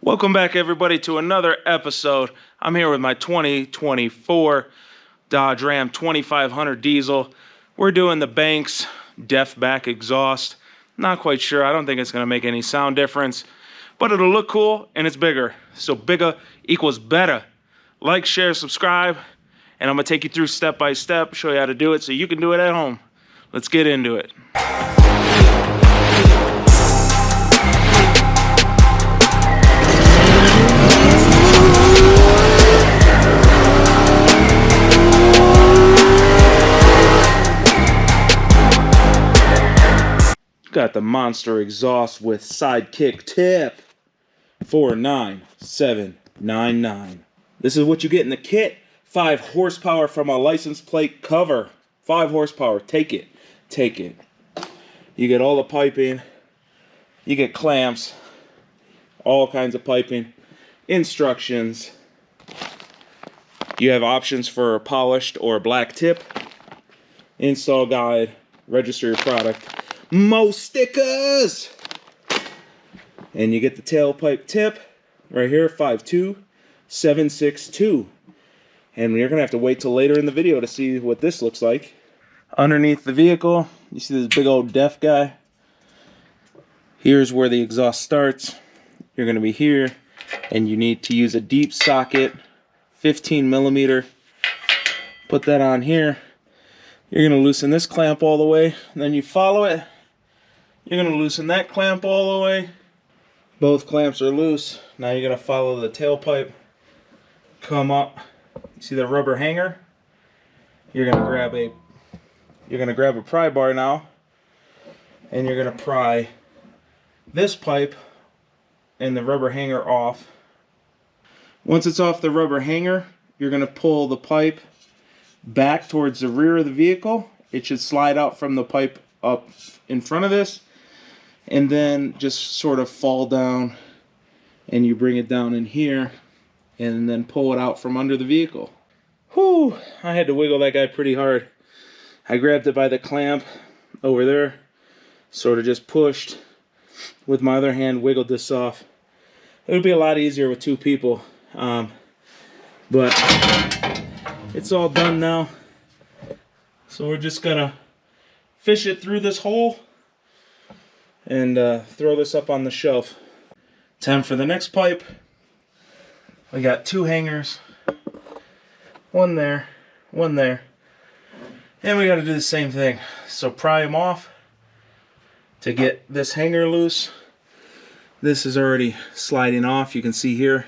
Welcome back, everybody, to another episode. I'm here with my 2024 Dodge Ram 2500 diesel. We're doing the Banks Def Back exhaust. Not quite sure. I don't think it's going to make any sound difference, but it'll look cool and it's bigger. So bigger equals better. Like, share, subscribe, and I'm going to take you through step by step, show you how to do it so you can do it at home. Let's get into it. Got the monster exhaust with sidekick tip 49799. This is what you get in the kit. 5 horsepower from a license plate cover. 5 horsepower. Take it. Take it. You get all the piping. You get clamps. All kinds of piping. Instructions. You have options for a polished or black tip. Install guide. Register your product. Mo stickers! And you get the tailpipe tip right here, 52762. And you're gonna have to wait till later in the video to see what this looks like. Underneath the vehicle, you see this big old Def guy. Here's where the exhaust starts. You're gonna be here, and you need to use a deep socket, 15 millimeter. Put that on here. You're gonna loosen this clamp all the way, and then you follow it. You're going to loosen that clamp all the way. Both clamps are loose. Now you're going to follow the tailpipe. Come up. You see the rubber hanger? You're going to grab a pry bar now. And you're going to pry this pipe and the rubber hanger off. Once it's off the rubber hanger, you're going to pull the pipe back towards the rear of the vehicle. It should slide out from the pipe up in front of this. And then just sort of fall down, and you bring it down in here and then pull it out from under the vehicle. Whew, I had to wiggle that guy pretty hard. I grabbed it by the clamp over there, sort of just pushed with my other hand, wiggled this off. It would be a lot easier with 2 people, but it's all done now. So we're just gonna fish it through this hole and throw this up on the shelf. Time for the next pipe. We got 2 hangers. One there, one there. And we got to do the same thing. So pry them off to get this hanger loose. This is already sliding off. You can see here.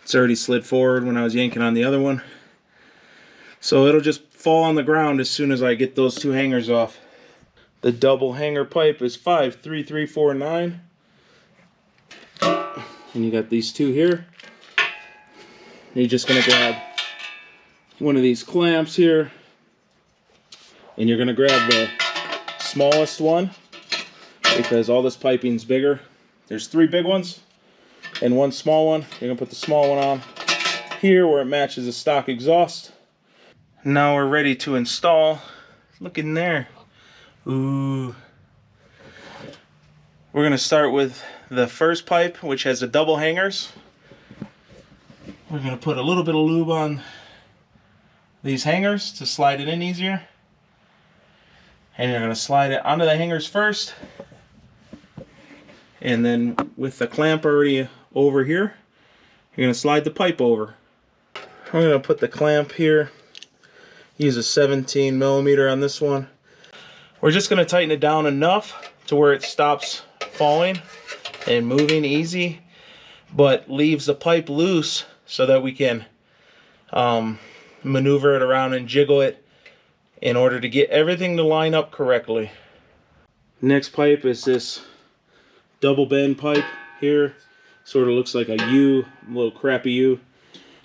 It's already slid forward when I was yanking on the other one. So it'll just fall on the ground as soon as I get those 2 hangers off. The double hanger pipe is 53349. And you got these 2 here. You're just going to grab one of these clamps here. And you're going to grab the smallest one because all this piping's bigger. There's 3 big ones and 1 small one. You're going to put the small one on here where it matches the stock exhaust. Now we're ready to install. Look in there. Ooh. We're going to start with the first pipe, which has the double hangers. We're going to put a little bit of lube on these hangers to slide it in easier. And you're going to slide it onto the hangers first. And then with the clamp already over here, you're going to slide the pipe over. I'm going to put the clamp here. Use a 17 millimeter on this one. We're just going to tighten it down enough to where it stops falling and moving easy, but leaves the pipe loose so that we can maneuver it around and jiggle it in order to get everything to line up correctly. Next pipe is this double bend pipe here. Sort of looks like a U, a little crappy U.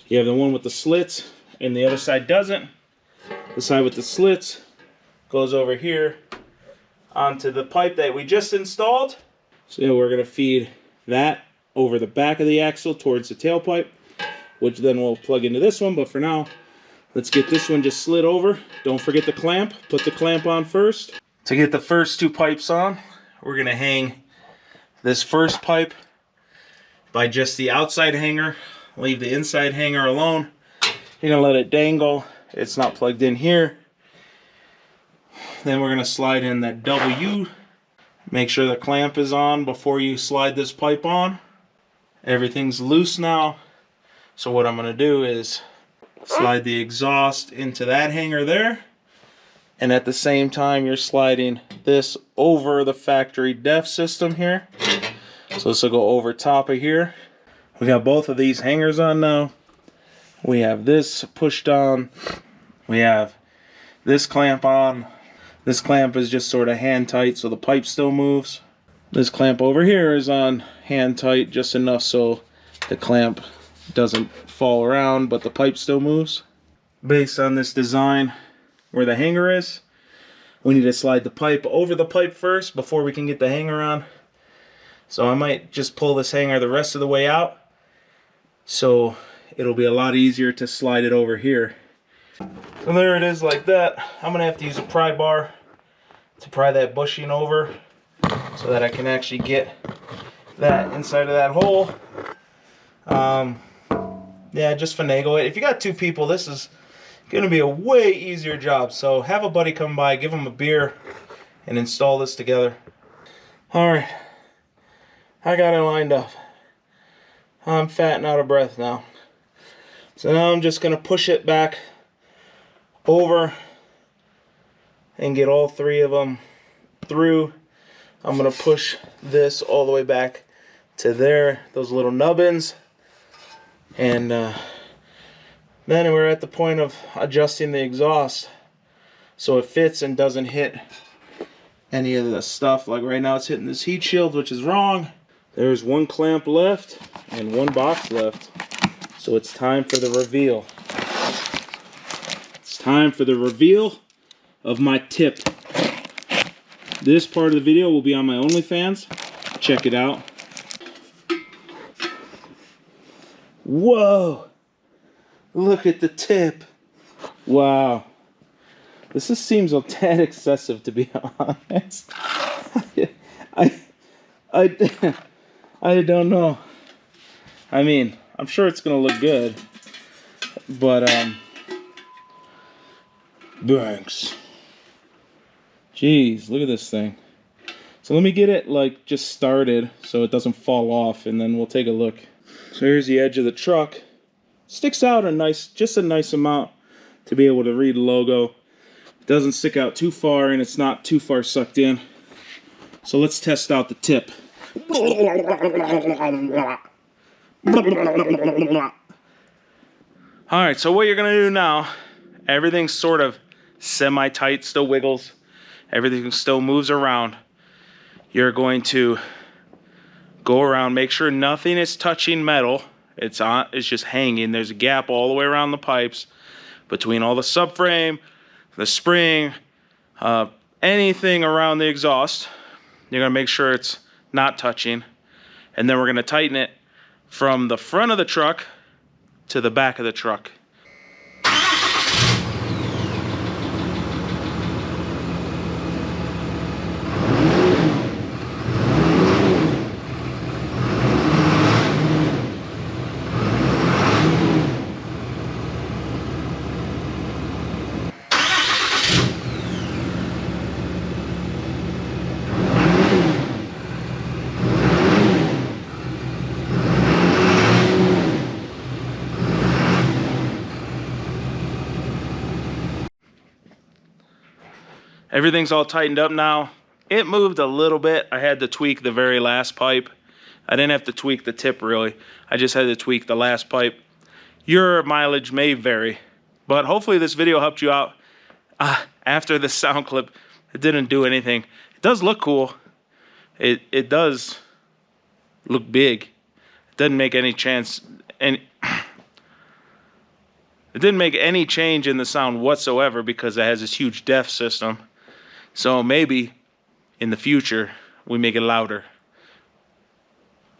You have the one with the slits and the other side doesn't. The side with the slits goes over here onto the pipe that we just installed. So yeah, we're going to feed that over the back of the axle towards the tailpipe, which then we'll plug into this one. But for now, let's get this one just slid over. Don't forget the clamp. Put the clamp on first. To get the first 2 pipes on, we're going to hang this first pipe by just the outside hanger. Leave the inside hanger alone. You're gonna let it dangle. It's not plugged in here. Then we're gonna slide in that W. Make sure the clamp is on before you slide this pipe on. Everything's loose now. So what I'm gonna do is slide the exhaust into that hanger there. And at the same time, you're sliding this over the factory def system here. So this will go over top of here. We got both of these hangers on now. We have this pushed on. We have this clamp on. This clamp is just sort of hand tight so the pipe still moves. This clamp over here is on hand tight just enough so the clamp doesn't fall around but the pipe still moves. Based on this design where the hanger is, we need to slide the pipe over the pipe first before we can get the hanger on. So I might just pull this hanger the rest of the way out so it'll be a lot easier to slide it over here. So there it is like that. I'm gonna have to use a pry bar to pry that bushing over so that I can actually get that inside of that hole. Yeah, just finagle it. If you got two people, this is gonna be a way easier job. So have a buddy come by, give them a beer, and install this together. All right, I got it lined up. I'm fat and out of breath now. So now I'm just gonna push it back over and get all three of them through. I'm gonna push this all the way back to there, those little nubbins, and then we're at the point of adjusting the exhaust so it fits and doesn't hit any of the stuff. Like right now it's hitting this heat shield, which is wrong. There's one clamp left and one box left, so it's time for the reveal. It's time for the reveal of my tip. This part of the video will be on my OnlyFans. Check it out. Whoa! Look at the tip. Wow. This just seems a tad excessive, to be honest. I don't know. I mean, I'm sure it's gonna look good, but thanks. Jeez, look at this thing. So let me get it like just started so it doesn't fall off, and then we'll take a look. So here's the edge of the truck. Sticks out a nice, just a nice amount to be able to read the logo. It doesn't stick out too far and it's not too far sucked in. So let's test out the tip. Alright, so what you're gonna do now, everything's sort of semi-tight, still wiggles. Everything still moves around. You're going to go around, make sure nothing is touching metal. It's just hanging. There's a gap all the way around the pipes between all the subframe, the spring, anything around the exhaust. You're gonna make sure it's not touching, and then we're gonna tighten it from the front of the truck to the back of the truck. Everything's all tightened up now. It moved a little bit. I had to tweak the very last pipe. I didn't have to tweak the tip really. I just had to tweak the last pipe. Your mileage may vary, but hopefully this video helped you out. After the sound clip, it didn't do anything. It does look cool. It does look big. It doesn't make any chance, and it didn't make any change in the sound whatsoever because it has this huge def system. So maybe in the future we make it louder.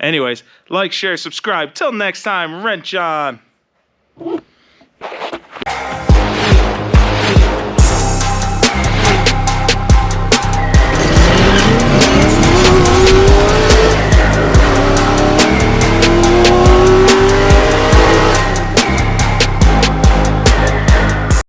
Anyways, like, share, subscribe. Till next time, wrench on.